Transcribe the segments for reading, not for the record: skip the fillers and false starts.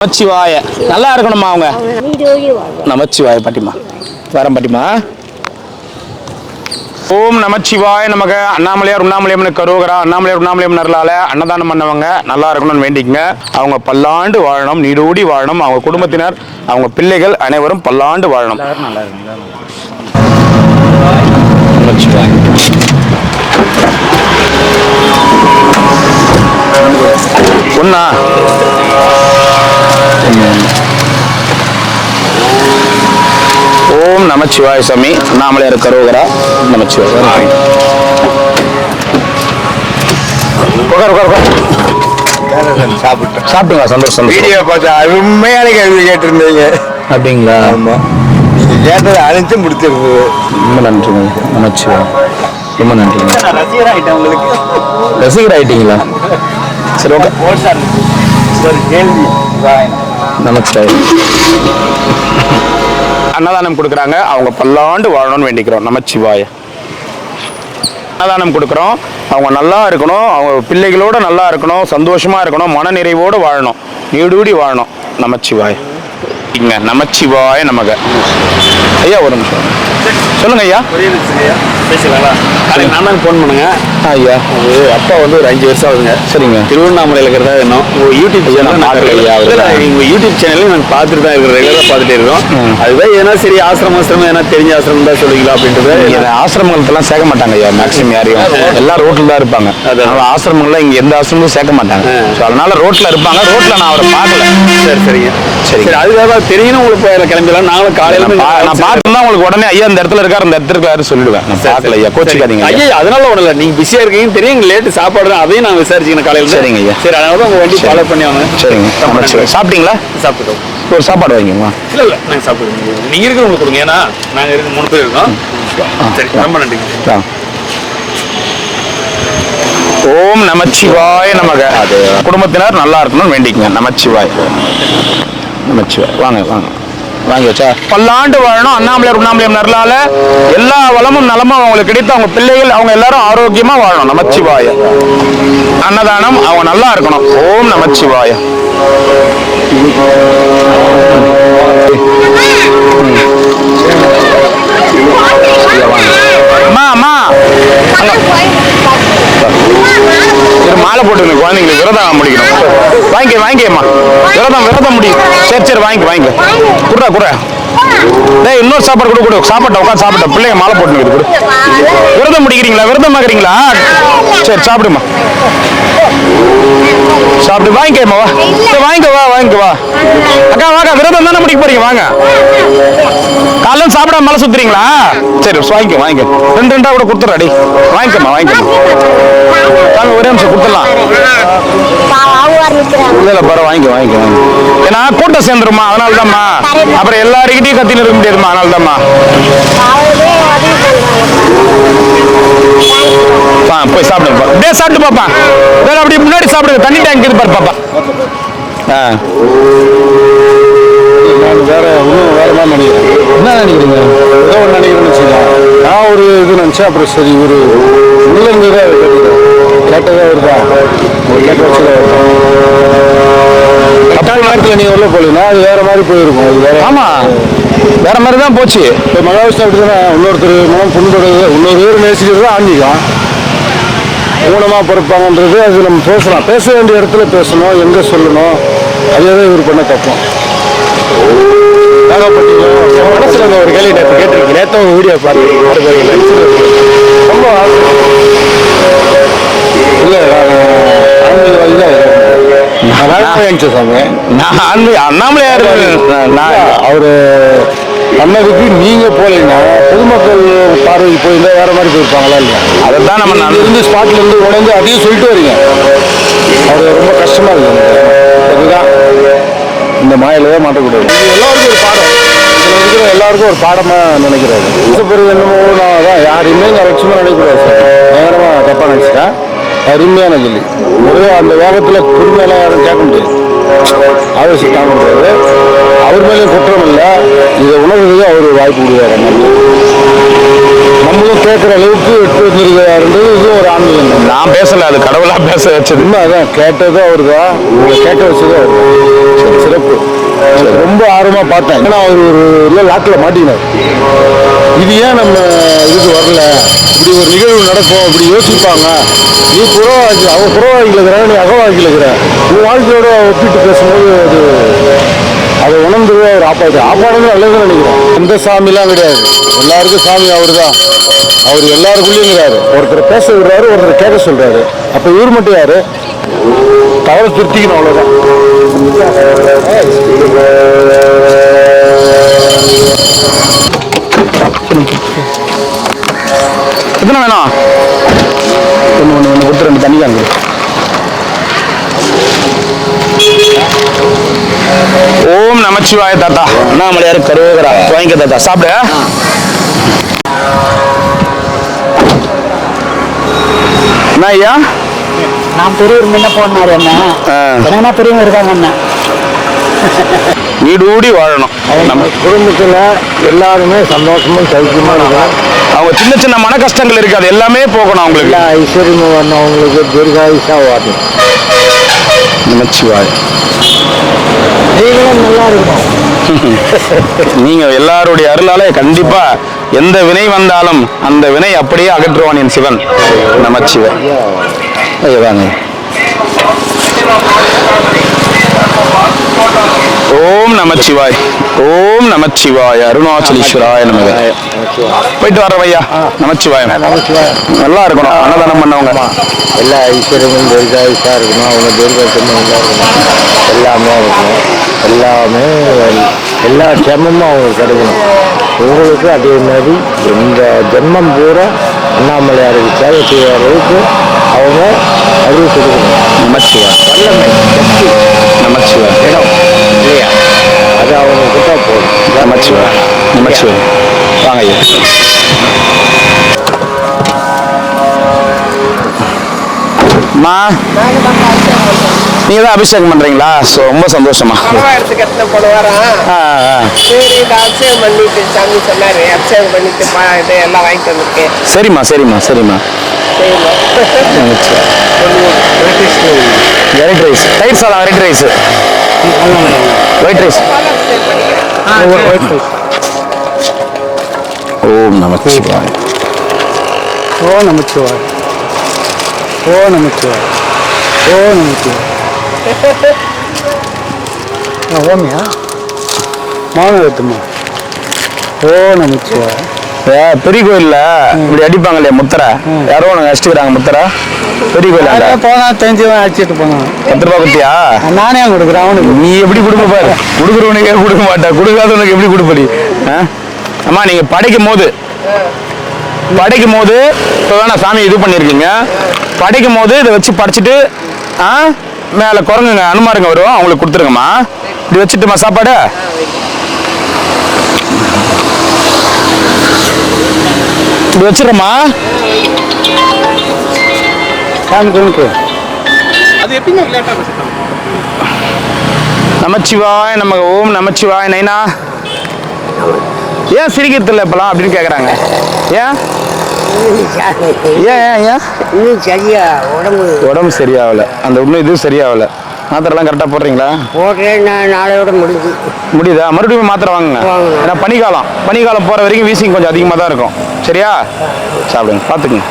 நமச்சிவாய நல்லா இருக்கணுமா அவங்க நமச்சிவாய பாட்டிமா வரம் பாட்டிமா. ஓம் நமச்சிவாய நமக. அண்ணாமலையார் உண்ணாமலையம்மனு கரோகரா. அண்ணாமலையார் உண்ணாமலையம்மன் அருளால அன்னதானம் பண்ணவங்க நல்லா இருக்கணும்னு வேண்டிக்கங்க. அவங்க பல்லாண்டு வாழணும், நீடோடி வாழணும். அவங்க குடும்பத்தினர், அவங்க பிள்ளைகள் அனைவரும் பல்லாண்டு வாழணும். நமச்சிவாய. ஒன்னா ஓம் நமச்சிவாய சாமி. அண்ணாமலையார் கரோகரா. நமச்சிவாய. சாப்பிட்டீங்களா? சந்தோஷம். வீடியோ பார்த்தா அருமையான கேள்வி கேட்டிருந்தீங்க. அப்படிங்களா? ஆமா, நீங்க கேட்டதை அனைத்தும் முடிச்சிருக்கு. ரொம்ப நன்றிங்க. நமச்சிவாய. ரொம்ப நன்றிங்க. ரசிகர் ஆயிட்டேன் உங்களுக்கு. ரசிகர் ஆயிட்டீங்களா? சரி, ஓகே. ஒரு கேள்வி. நமச்சிவாய. அன்னதானம் கொடுக்குறாங்க, அவங்க பல்லாண்டு வாழணும்னு வேண்டிக்கிறோம். நமச்சிவாய. அன்னதானம் கொடுக்குறோம், அவங்க நல்லா இருக்கணும், அவங்க பிள்ளைகளோட நல்லா இருக்கணும், சந்தோஷமா இருக்கணும், மன நிறைவோடு வாழணும், நீடூடி வாழணும். நமச்சிவாய. இங்க நமச்சிவாய நமக. ஐயா ஒரு நிமிஷம் சொல்லுங்க ஐயா. பேசலாங்களா? நாளைக்கு நான் தான் ஃபோன் பண்ணுங்க. ஐயா அது அப்பா வந்து ஒரு 5 வருஷம் ஆகுதுங்க. சரிங்க. திருவண்ணாமலையில் இருக்கிறதா இன்னும் உங்கள் யூடியூப் சேனல் உங்கள் யூடியூப் சேனலையும் நாங்கள் பார்த்துட்டு தான் இருக்கிறோம், ரெகுலராக பார்த்துட்டே இருக்கோம். அதுதான் ஏன்னா சரி ஆசிரமம் ஏன்னா தெரிஞ்ச ஆசிரமம் தான் சொல்லிக்கலாம் அப்படின்றது. ஆசிரமங்கள்லாம் சேர்க்க மாட்டாங்க ஐயா, மேக்ஸிமம் யாரையும். எல்லாம் ரோட்டில் தான் இருப்பாங்க. அதனால ஆசிரமங்கள்ல இங்கே எந்த ஆசிரமும் சேர்க்க மாட்டாங்க. ஸோ அதனால ரோட்டில் இருப்பாங்க. ரோட்டில் நான் அவரை பார்க்கல. சரி சரிங்க. சரி அதுக்காக தெரியணும் உங்களுக்கு கிளம்பிடலாம். நாங்களும் காலையில் நான் பார்த்துதான் உங்களுக்கு உடனே ஐயா இந்த இடத்துல இருக்காரு, இந்த இடத்துல இருக்காரு சொல்லிடுவேன். நான் பார்க்கல ஐயா, கோச்சிக்காதீங்க ஐயா. அதனால ஒன்றும் இல்லை, நீங்கள் பிஸியாக இருக்கீங்கன்னு தெரியும். லேட்டு சாப்பாடு தான், அதையும் நான் விசாரிச்சுக்கணும் காலையில். சரிங்க ஐயா. சரி, அதனால தான் உங்கள் வண்டி ஃபாலோ பண்ணி வாங்க. சரிங்க. சாப்பிட்டீங்களா? சாப்பிட்டுட்டோம். ஒரு சாப்பாடு வாங்கிங்களா? இல்லை இல்லை, நாங்கள் சாப்பிடுவோம். நீங்கள் இருக்கிறவங்களுக்கு கொடுங்க, ஏன்னா நாங்கள் இருக்க 3 பேர் இருக்கோம். சரி, ரொம்ப நன்றிங்க. ஓம் நமச்சிவாய நமக. அது குடும்பத்தினர் நல்லா இருக்கணும்னு வேண்டிக்கங்க. நமச்சிவாய். நமச்சிவாய். வாங்க வாங்க வாங்கி வச்சா பல்லாண்டு வாழணும். அண்ணாமலையார் உண்ணாமலையம்மன் அருளால எல்லா வளமும் நலமும் அவங்களுக்கு கிடைத்து அவங்க பிள்ளைகள் அவங்க எல்லாரும் ஆரோக்கியமா வாழணும். நமச்சிவாய. அன்னதானம் அவங்க நல்லா இருக்கணும். ஓம் நமச்சிவாய. அம்மா அம்மா மாலை போட்டு குழந்தைங்களுக்கு விரதம் முடிக்கணும். வாங்கிக்கம்மா. விரதம் முடியும். சரி வாங்கிக்க. குடுறா. டேய் இன்னொரு சாப்பாடு கொடு. சாப்பாட்டை உட்காந்து சாப்பிட்ட பிள்ளைங்க மாலை போட்டு கொடு. விரதம் முடிக்கிறீங்களா? விரதம் ஆகுறீங்களா? சரி சாப்பிடுமா. சாப்பிடு. வாங்கிக்கம்மா. வாங்கிக்க வா. அக்கா வாங்க, விரதம் தானே முடிக்க போறீங்க. வாங்க. காலைல சாப்பிடாம மலை சுத்துறீங்களா? சரி வாங்கிக்க. 2 கூட கொடுத்துறாடி. வாங்கிக்கம்மா. தாங்க ஒரே நிமிஷம் கொடுத்துடலாம். இல்ல பரவ வாங்கிக்க. ஏன்னா கூட்டம் சேர்ந்துருமா, அதனால தான்மா. அப்புறம் எல்லாருக்கிட்டையும் கத்தின்னு இருக்க முடியாதுமா, அதனால தான்மா. போய் சாப்பிடுங்க. அப்படியே சாப்பிட்டு பாப்பா. அப்படி முன்னாடி சாப்பிடுங்க. தண்ணி டேங்க் இது பாரு பாப்பா. வேற மாதிரி நினைக்கிறேன். என்ன நினைக்கிறீங்க? ஏதோ ஒன்று நினைக்கிறேன்னு வச்சுக்கலாம். நான் ஒரு இது நினச்சேன். அப்புறம் சரி ஒரு உள்ள இருந்ததா கேட்டதா வருதா ஒரு கேட்ட வச்சுதான் நேரத்தில் நீங்கள் உள்ள போலீங்கன்னா அது வேற மாதிரி போயிருக்கும். அது வேற. ஆமாம், வேற மாதிரி தான் போச்சு. இப்போ மகாவிஷ்ணு அப்படி தானே. இன்னொருத்தர் மனம் புண்படுறது, இன்னொரு பேர் நேசிக்கிறது ஆன்மீகம். ஊனமாக பிறப்பாங்கன்றது அது நம்ம பேசலாம். பேச வேண்டிய இடத்துல பேசணும், எங்கே சொல்லணும். அதே தான் இவர் பண்ண தப்போம். மனசுல ஒரு கேள்வி கேட்டிருக்கேன். நேற்று ஒரு வீடியோ பார்த்தேன். ரொம்ப இல்லை அண்ணாமலையார் அவரு பண்ணதுக்கு நீங்க போலீங்கன்னா பொதுமக்கள் பார்வைக்கு போயிருந்தா வேற மாதிரி போயிருப்பாங்களா இல்லையா? அதைத்தான் நம்ம இருந்து ஸ்பாட்ல இருந்து உணர்ந்து அதையும் சொல்லிட்டு வரீங்க. அது ரொம்ப கஷ்டமா இருக்கு. அதுதான் இந்த மாயில தான் மாட்டக்கூடாது. எல்லாருக்கும் ஒரு பாடம். இதில் இருக்கிற எல்லாருக்கும் ஒரு பாடமாக நினைக்கிறாரு. பிறகு என்னமோ நான் தான் யாருமே நான் லட்சமாக நினைக்கக்கூடாது சார். நேரமாக தப்பாக நினச்சிட்டேன். அருமையான சொல்லி ஒரே அந்த வேகத்தில் குடும்பம் யாரும் கேட்க முடியாது. ஆவேசம் தாங்க முடியாது. அவர் மேலேயும் குற்றம் இல்லை. இதை உணர்றதுக்கு அவர் வாய்ப்பு கொடுவார். நம்மளும் கேட்குற அளவுக்கு எட்டு வந்திருக்கிறாருன்றது இது ஒரு ஆன்மீகம். நான் பேசல, அது கடவுளாக பேச வச்சது. அதான் கேட்டதும் அவர் தான், கேட்க வச்சதும் அவர் தான். சிறப்பு. ஆச்சரியமா பார்த்தேன். ஏன்னா அவர் ஒரு லாக்கில் மாட்டினார். இது ஏன் நம்ம இதுக்கு வரல, இப்படி ஒரு நிகழ்வு நடக்கும் அப்படி யோசிப்பாங்க. நீ புறவாக்கி, அவன் புறவாக்கில் இருக்கிறான், நீ அகவாக்கில் இருக்கிற, உன் வாழ்க்கையோட ஒப்பிட்டு பேசும்போது அதை உணர்ந்துவே அவர் ஆப்பாடுறது நல்லதுன்னு நினைக்கிறேன். எந்த சாமிலாம் கிடையாது, எல்லாருக்கும் சாமி அவர் தான். அவர் எல்லாருக்குள்ளேங்கிறாரு. ஒருத்தர் பேச விடுறாரு, ஒருத்தர் கேட்க சொல்றாரு. அப்ப இவர் மட்டும் யாரு? தவற திருத்திக்கணும், அவ்வளவுதான். எத்தனை வேணும்? ஒன்று கொடுத்து 2 தண்ணி தாங்க. ஓம் நமச்சிவாய தாத்தா. அண்ணாமலையார் கருவேகரா வாங்கிக்க தாத்தா, சாப்பிடு. என்ன ஐயா? நான் பெரியவர் முன்ன போனாரு என்ன பெரியவங்க இருக்காங்க என்ன நீடூடி வாழணும். நம்ம குடும்பத்தில் எல்லாருமே சந்தோஷமா சௌக்கியமா இருக்கணும். அவங்க சின்ன சின்ன மன கஷ்டங்கள் இருக்கு, அது எல்லாமே போகணும். அவங்களுக்கு எல்லா ஐஸ்வர்யமும் வரணும், அவங்களுக்கு தீர்காயுஷா வரணும். நமச்சிவாய். நீங்களும் நல்லா இருக்கணும். நீங்க எல்லாருடைய அருளாலே கண்டிப்பா எந்த வினை வந்தாலும் அந்த வினை அப்படியே அகற்றுவான் என் சிவன். நமச்சிவாய். வாங்க. ஓம் நமச்சிவாய். ஓம் நமச்சிவாய். அருணாச்சலீஸ்வராய நமக. போயிட்டு வர்றோம் ஐயா. நமச்சிவாய். நல்லா இருக்கணும். அன்னதானம் பண்ணவங்க எல்லா ஐஸ்வர்யமும் தீர்காயுஷா இருக்கணும். அவங்க தீர்க்கமா இருக்கணும். எல்லாமே இருக்கணும். எல்லாமே எல்லா க்ஷேமமும் அவங்களுக்கு கிடைக்கணும். உங்களுக்கு அதே மாதிரி இந்த ஜென்மம் பூரா அண்ணாமலையாருக்கு சேவை செய்கிற அளவுக்கு அவங்க அறிவு கொடுக்கணும். நமச்சிவாய். வல்லமை, சக்தி, நமச்சிவாய். இடம் இல்லையா, அது அவங்க கிட்ட போகும். நமச்சிவாய். நமச்சிவாய். வாங்க ஐயா. அம்மா, நீங்க தான் அபிஷேகம் பண்றீங்களா? ஸோ ரொம்ப சந்தோஷமா. எடுத்துக்கிட்டு போன வாரம் சரி இந்த அபிஷேகம் பண்ணிட்டு சாமி சொன்னாரு, அபிஷேகம் பண்ணிட்டு இது எல்லாம் வாங்கிட்டு வந்திருக்கேன். சரிம்மா சரிம்மா சரிம்மா. வெரைட் ரைஸ், தயிர் சாதம், வெரைட் ரைஸ், ஒயிட் ரைஸ். ஓம் நமச்சிவாய். ஓ நமச்சிவாய். ஓ நமச்சிவாய். ஓ நமச்சிவாய். ஓமியா மௌனம் எழுத்துமா. ஓ நமச்சிவாய். பெரிய கோயில்ல இப்படி அடிப்பாங்க இல்லையா முத்தரை, யாரோ உனக்கு அடிச்சுக்கிறாங்க முத்தரை. பெரிய கோயில் போனா தெரிஞ்சவன் அடிச்சுட்டு போனான். 10 ரூபா கொடுத்தியா? நானே கொடுக்குறேன் அவனுக்கு. நீ எப்படி கொடுக்க பாரு, கொடுக்குறவனுக்கே கொடுக்க மாட்டா, கொடுக்காதவனுக்கு எப்படி கொடுப்படி? அம்மா நீங்க படைக்கும் போது இப்போ வேணா சாமி இது பண்ணியிருக்கீங்க, படைக்கும் போது இதை வச்சு படைச்சிட்டு மேலே குரங்குங்க அனுமாருங்க வரும், அவங்களுக்கு கொடுத்துருங்கம்மா. இப்படி வச்சுட்டுமா சாப்பாடு? இப்படி வச்சிடறேம்மா. சாமி கொண்டு அது எப்படிங்க லேட்டா நமச்சிவாய் நமக்கு. ஓம் நமச்சிவாய். நைனா ஏன் சிரிக்கிறது இல்லை இப்பெல்லாம் அப்படின்னு கேட்குறாங்க. ஏன் ஏன் ஏன் ஏன் இன்னும் சரியா உடம்பு சரியாகல, அந்த இன்னும் இதுவும் சரியாகல. மாத்திரைலாம் கரெக்டாக போடுறீங்களா? போடுறேன். நாளையோட முடியுதா? மறுபடியும் மாத்திரை வாங்குங்க. ஏன்னா பனிக்காலம் போகிற வரைக்கும் வீசிங் கொஞ்சம் அதிகமாக தான் இருக்கும். சரியா? சாப்பிடுங்க, பார்த்துக்குங்க.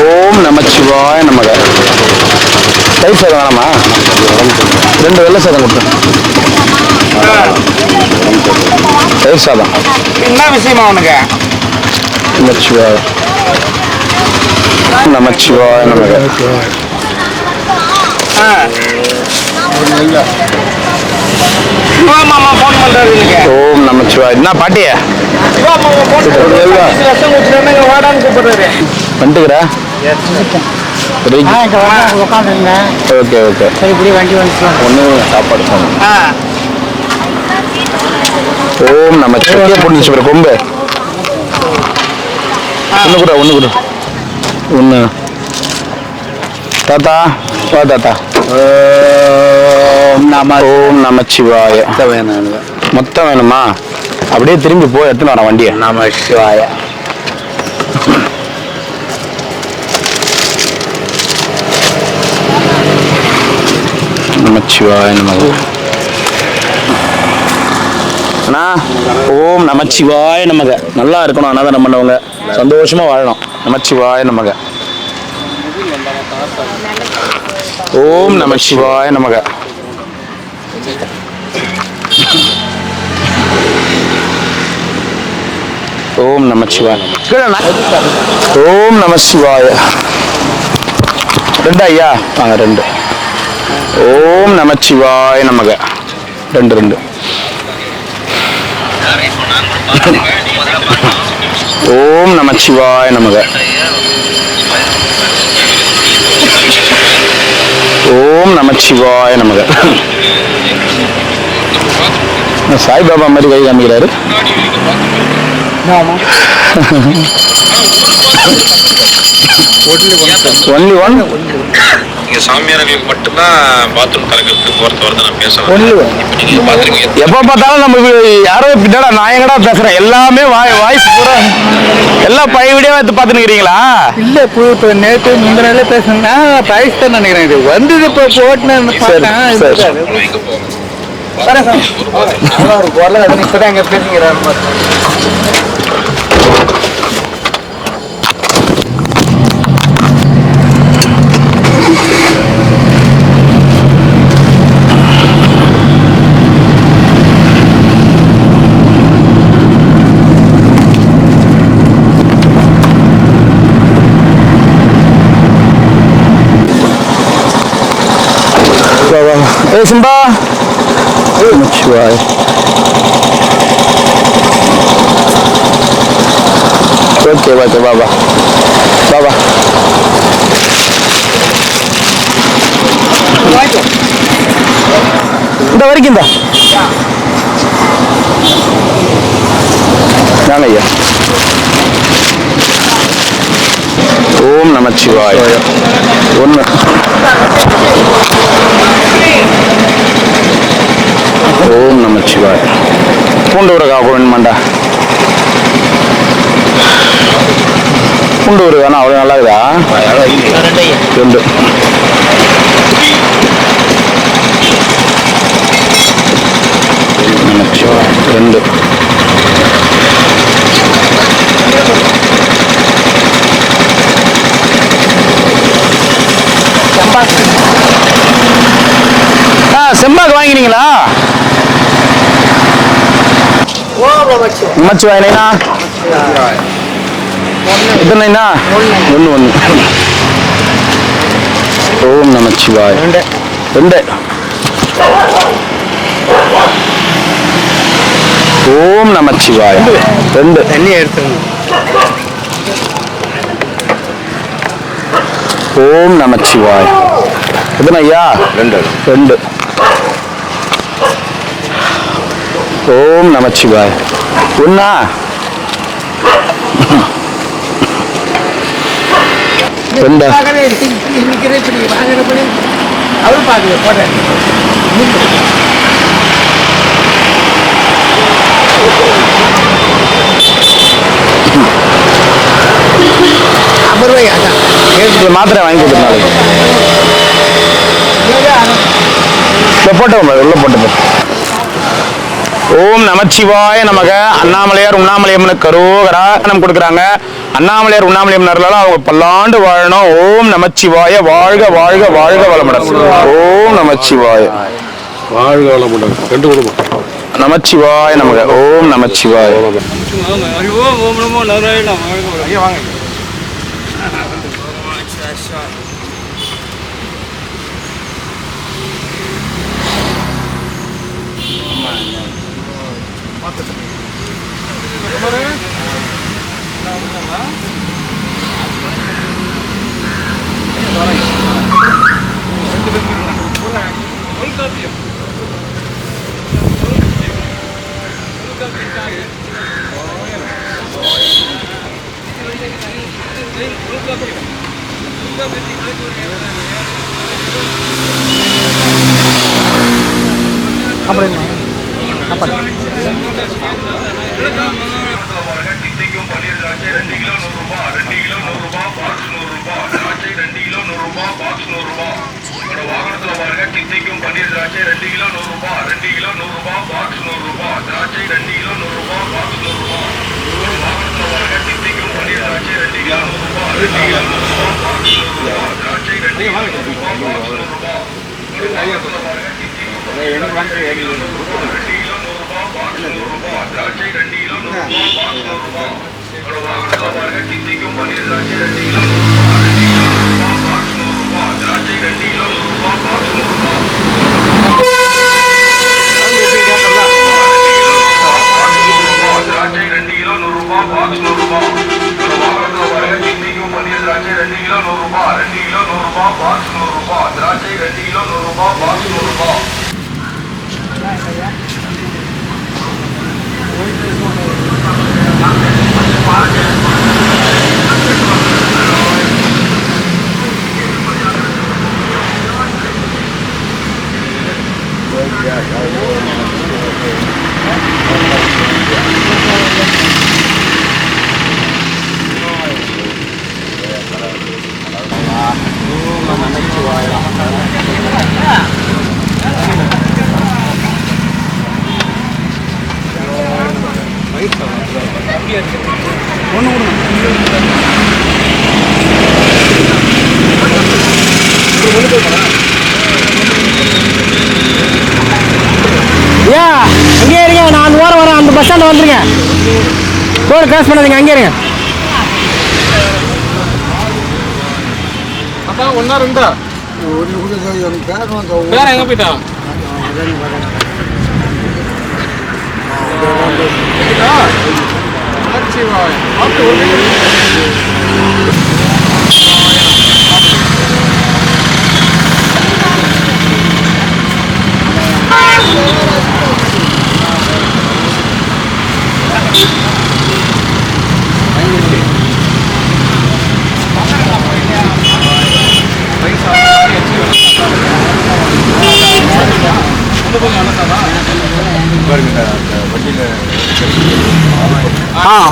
ஓம் நமச்சிவாய நமக. தயிர் சாதம் வேணாமா? 2 வெள்ளை சாதம் கொடுத்தேன். தயிர் சாதம். என்ன விஷயமா உனக்கு? நமச்சிவாய நமச்சிவாய நமக. மாமா போன் பண்றாரு எனக்கு. ஓம் நமச்சிவாய. என்ன பாட்டிய மாமா போன் பண்றாரு, ரசம் ஊத்துறேன்னு வாடான்னு கூப்பிடுறாரு. வந்துட்டுக்கிறா? உட்காந்துருந்தேன். Okay okay. சரி இப்படி வண்டி வந்துக்கலாம். ஒன்று சாப்பாடு போகணும். ஓம் நமச்சிவாய. புரிஞ்சிச்சு பிற கொம்பு. ஒன்று கூட ஒன்று. தாத்தா வா தாத்தா. ஓம் நமச்சிவாய. மொத்தம் வேணுமா? அப்படியே திரும்பி போய் எடுத்துன்னு வரேன் வண்டியை. நமச்சிவாய. நமச்சிவாய. நமச்சிவாய நமக. அண்ணா ஓம் நமச்சிவாய நமக. நல்லா இருக்கணும் அன்னதானம் பண்ணவங்க, சந்தோஷமா வாழணும். நமச்சிவாய நமக. ஓம் நமச்சிவாய நமக. ஓம் நமச்சிவாய. ஓம் நமசிவாய. ரெண்டு ஐயா வாங்க, ரெண்டு. ஓம் நமச்சிவாய நமக. ரெண்டு ரெண்டு. ஓம் நமச்சிவாய நமக. ஓம் நமச்சிவாய நமக. சாய்பாபா மாதிரி கை காமிக்கிறாரு. Only one. இங்க சாமியார்களுக்கு மட்டும்தான் பாத்ரூம் திறக்கிறதுக்கு போறது வரத நான் பேசுறேன். நீங்க பாத்துருக்கீங்க, எப்ப பார்த்தாலும் நம்ம யாரோ பின்னாடா நான் எங்கடா பேசுறேன், எல்லாமே வாய்ஸ் பூரா எல்லாம் பழைய வீடியோ எடுத்து பார்த்துக்கிறீங்களா? இல்ல இப்போ நேற்று முந்தின நாளே பேசுனா பிரைஸ் தான் நினைக்கிறேன். இது வந்து இப்போ போட்டுன்னு பார்த்தேன். எங்க போகணும் இப்பதான் அங்க பேசுங்கிறாரு. ஏ சிம்பா. நமச்சிவாய. ஓகே ஓகே பாபா பாபா. இந்த வரைக்கும் தான் நான் ஐயா. ஓம் நமச்சிவாய. ஒன்று. ஓம் நமச்சிவாய. பூண்டு ஊறுகாய் வேணுமாண்டா? பூண்டு ஊறுகாய்னா அவ்வளோ நல்லா இருக்குதா? ரெண்டு. நமச்சிவாய. ரெண்டு. செம்பாக்கு வாங்கினீங்களா? நமச்சிவாயனா இதுனா ஒன்று ஒன்று. ஓம் நமச்சிவாய. ரெண்டு. ஓம் நமச்சிவாய. ரெண்டு. தண்ணி எடுத்துருங்க. ஓம் நமச்சிவாய. எத்தனை ஐயா? ரெண்டு. ரெண்டு. ஓம் நமச்சிவாய. ஒன்னா? ரெண்டா? அவர் பாக்கல போட்டேன். மாத்திரை வாங்கி கொடுத்துருந்தாங்க. போட்டோம் உள்ள போட்டு. ஓம் நமச்சிவாய நமக. அண்ணாமலையார் உண்ணாமலையம்மனுக்கு கரோகரா நம்ம கொடுக்குறாங்க. அண்ணாமலையார் உண்ணாமலையம்மனால அவங்க பல்லாண்டு வாழணும். ஓம் நமச்சிவாய. வாழ்க வாழ்க வாழ்க வளமுடன். ஓம் நமச்சிவாய. வாழ்க வளமுடன். ரெண்டு குடும்பம். நமச்சிவாய நமக. ஓம் நமச்சிவாய. ஓம் நமோ நாராயணா. ஐயா வாங்க. வாகனத்துல பாருங்க, திசைக்கும் 12 2 கிலோ 100 ரூபாய் 2 கிலோ 100 ரூபாய் பாக்ஸ் 100 ரூபாய் திராட்சை 2 கிலோ 100 ரூபாய் பாக்ஸ் 100 ரூபாய் ஒரு வாகனத்தில் வரங்க தித்திக்கும் பன்னீர் திராட்சை 2 கிலோ 100 ரூபாய் 2 கிலோ 100 ரூபாய் பாக்ஸ் 100 ரூபாய் திராட்சை 2 கிலோ 100 ரூபாய் பாக்ஸ் 100 ரூபாய் ஒரு வாகனத்தில் வரங்க தித்திக்கும் பன்னீர் திராட்சை 2 கிலோ 100 ரூபாய் 2 கிலோ 100 ரூபாய் பாக்ஸ் 100 ரூபாய் திராட்சை 2 கிலோ 100 ரூபாய் பாக்ஸ் 100 ரூபாய் ஒரு வாகனத்தில் வரங்க தித்திக்கும் பன்னீர் திராட்சை 2 கிலோ 100 ரூபாய் 2 கிலோ 100 ரூபாய் பாக்ஸ் 100 ரூபாய் திராட்சை 2 கிலோ 100 ரூபாய் பாக்ஸ் 100 ரூபாய் திராட்சை 2 கிலோ 100 ரூபாய் பாக்ஸ் 100 ரூபாய் ஒரு வாகனத்தில் வரங்க தித்திக்கும் பன்னீர் திராட்சை 2 கிலோ 100 ரூபாய் 2 கிலோ 100 ரூபாய் பாக்ஸ் 100 ரூபாய் திராட்சை 2 கிலோ 100 ரூபாய் பாக்ஸ் 100 ரூபாய் அங்கே இருங்க, நான் அந்த ஓரம் வரேன், அந்த பஸ் ஸ்டாண்ட் வந்துருங்க. ரோடு கிராஸ் பண்ணாதீங்க, அங்கே இருங்க. ஒன்றா இருந்தா வேற எங்க போயிட்டா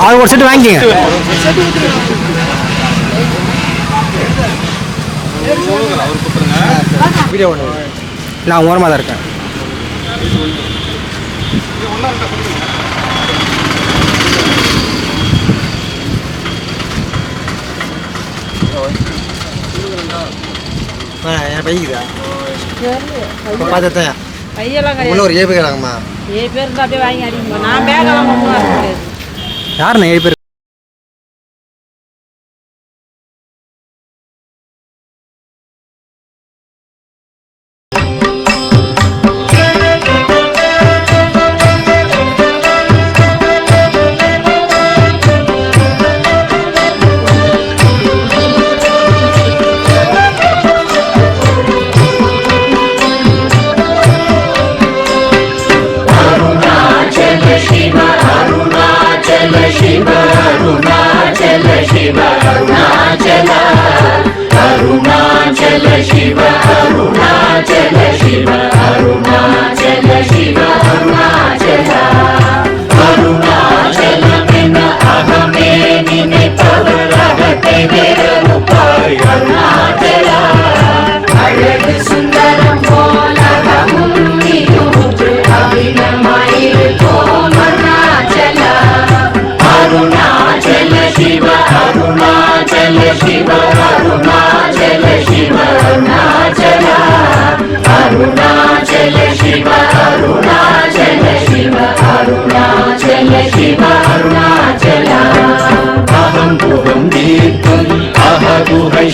அது ஒரு செட்டு வாங்கிக்கங்க. நான் ஓரமாக தான் இருக்கேன். என் பைக்குதா பார்த்துட்டேன். கையெல்லாம் ஒரு 7 பேர் இருக்காங்கம்மா. 7 பேர் இருந்தால் அப்படியே வாங்கி அடிக்குமா? நான் பேக்கெல்லாம் கொண்டு வரேன். யாருண்ணா 7 பேர்?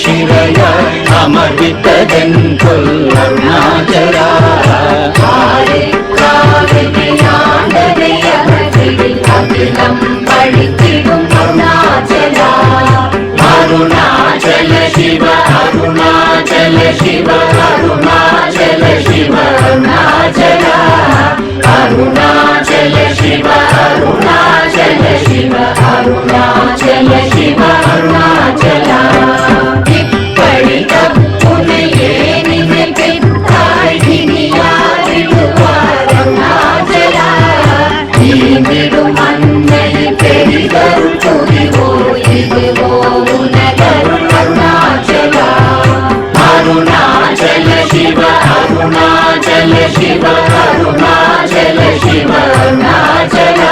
शिवय अमृतजन्कुल अरुणाचला अरुणाचल शिव अरुणाचल शिव अरुणाचल शिव अरुणाचला अरुणाचल शिव अरुणाचल शिव अरुणाचल शिव अरुणाचला அருணாச்சல சிவ அருணாச்சல சிவ அருணாச்சலா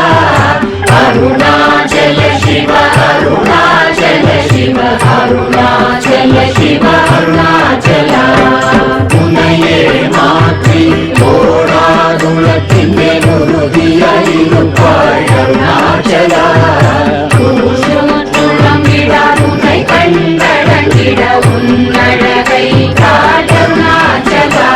அருணாச்சல சிவ அருணாச்சல சிவ அருணாச்சல சிவ அருணாச்சலா உன்னையே மாற்றி ஓடாதுலத்தின் உறுதியாயிருப்பாய் அருணாச்சலா உன்னை கண்டடங்கிட உன்னழகை காடருணாச்சலா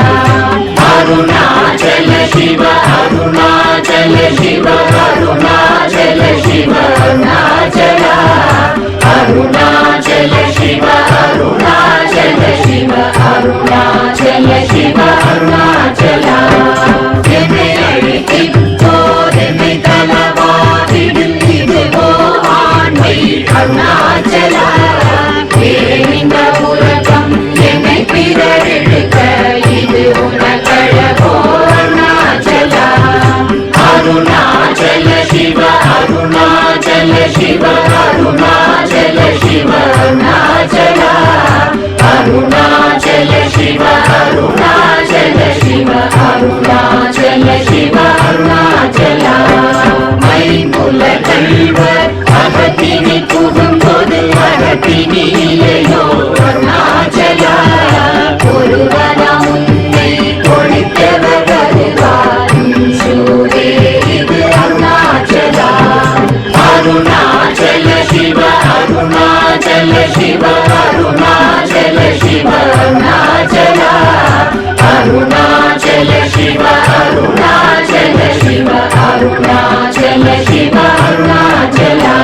அருணாச்சல சிவ அருணாச்சல சிவ அருணாச்சல சிவ அருணாச்சலா அருணாச்சல சிவ அருணாச்சல சிவ அருணாச்சல சிவ அருணாச்சலா என்னை அழித்தோரென்னை தலவாதிடில் இதுவோ ஆண்மை அருணாச்சலா இந்த உலகம் என்னை பிறரெடுக்க இது உனக்கழகோ அருணாச்சலா அருணாச்சல சிவ அருணாச்சல சிவ அருணாச்சல சிவ அருணாச்சலா அருணாச்சல சிவ அருணாச்சல சிவ அருணாச்சல சிவ அருணாச்சலா மைமுல கல்வர் அகத்தினி புகும்போது அகத்தினி இல்லையோ அருணாச்சலா ஒருவரா உன்னை ஒழித்தவர் வருவாரும் சூரே இது அருணாச்சலா அருணாச்சல சிவ அருணாச்சல சிவ அருணாச்சல சிவ அருணாச்சலா அருணாச்சல சிவ அருணாச்சல சிவ அருணாச்சல சிவ அருணாச்சலா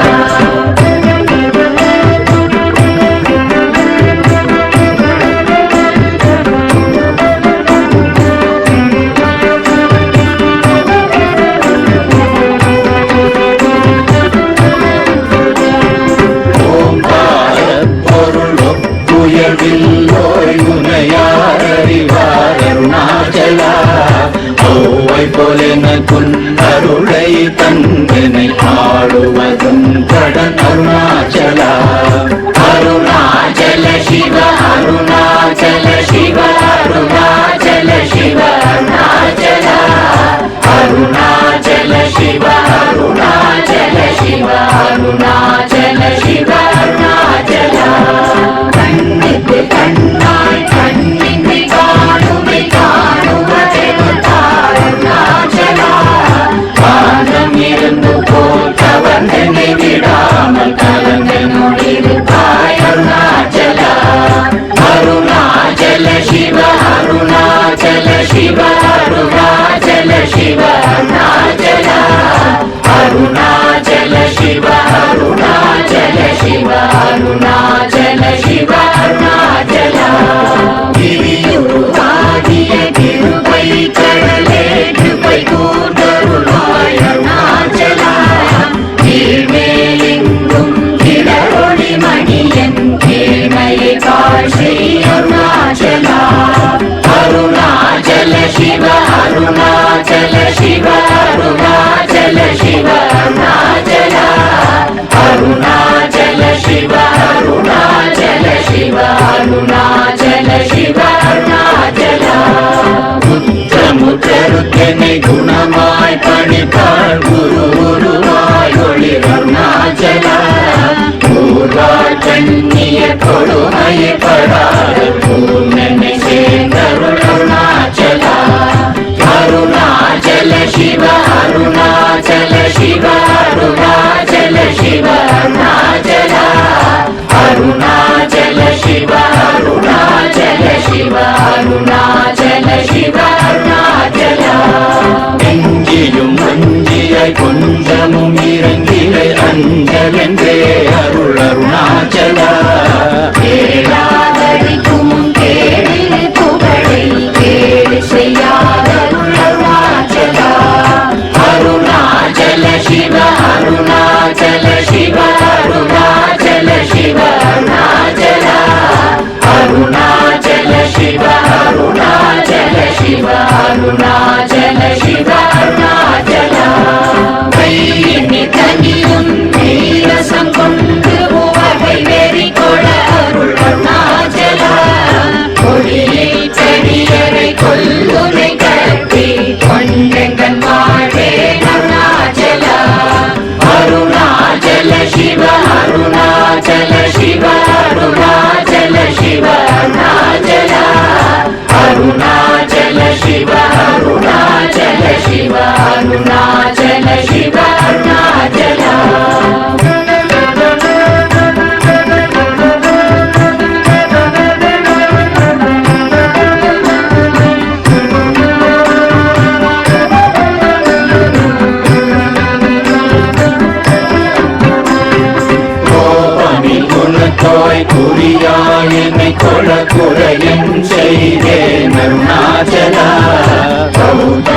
அருணாச்சலா ஓவை போலென குன்னருளை தந்தனை ஆளுவதும் கடன் அருணாச்சலா அருணாச்சல சிவ அருணாச்சல சிவ அருணாச்சல சிவ அருணாச்சலா அருணாச்சல சிவ அருணாச்சல சிவ அருணாச்சல சிவ அருணாச்சலா கண்ணுக்கு கண்ணாய் கண்ணின்றி காணுமை காணுவதெருணாச்சலா காலம் இருந்து போல் கவர்ந்தனை விடாமல் கலந்தனோடிருப்பாய் அருணாச்சலா அருணாச்சல சிவ அருணாச்சல சிவ அருணாச்சல சிவ அருணாச்சலா அருணாச்சல சிவ அருணாச்சல சிவ அருணாச்சல சிவ அருணாச்சலா கிரியுருவாகிய கிருபை கடலே கிருபை கூர்ந்தருளாய் அருணாச்சலா கீழ்மேலெங்கும் கிளரொளி மணியன் கேமையை காட்சி அருணாச்சலா அருணாச்சல சிவ அருணாச்சல சிவ அருணாச்சல சிவ அருணாச்சலா அருணாச்சல சிவ அருணாச்சல சிவ அருணாச்சல சிவ அருணாச்சலா முத்தமுத்தருத்தனை குணமாய் பணித்தாள் குரு குருவாய் ஒளி அருணாச்சலா ஊர்வாழ் கண்ணிய கொடுமையை படாத பூர்ணனை சேர்ந்தருள் அருணாச்சலா அருணாச்சல சிவ அருணாச்சல சிவ அருணாச்சல சிவ அருணாச்சலா அருணாச்சல சிவ அருணாச்சல சிவ அருணாச்சல சிவ அருணாச்சலா எங்கியும் அஞ்சியாய் கொஞ்சமும் இறங்கிலை அஞ்சலென்றே அருள் அருணாச்சலா கேளாதடிக்கும் கேடு புகழை கேடு செய்யாத அருணாச்சலா அருணாச்சல சிவ அருணாச்சல சிவ அருணாச்சல சிவ அருணாச்சலா அருணாச்சல சிவ அருணாச்சல சிவ அருணாச்சல சிவ அருணாச்சலா கையினி தனியும் நீரசம் கொண்டு உவகை வெறி கொள அருள் அருணாச்சலா கொடியை தனியரை கொல்லுரை கௌதம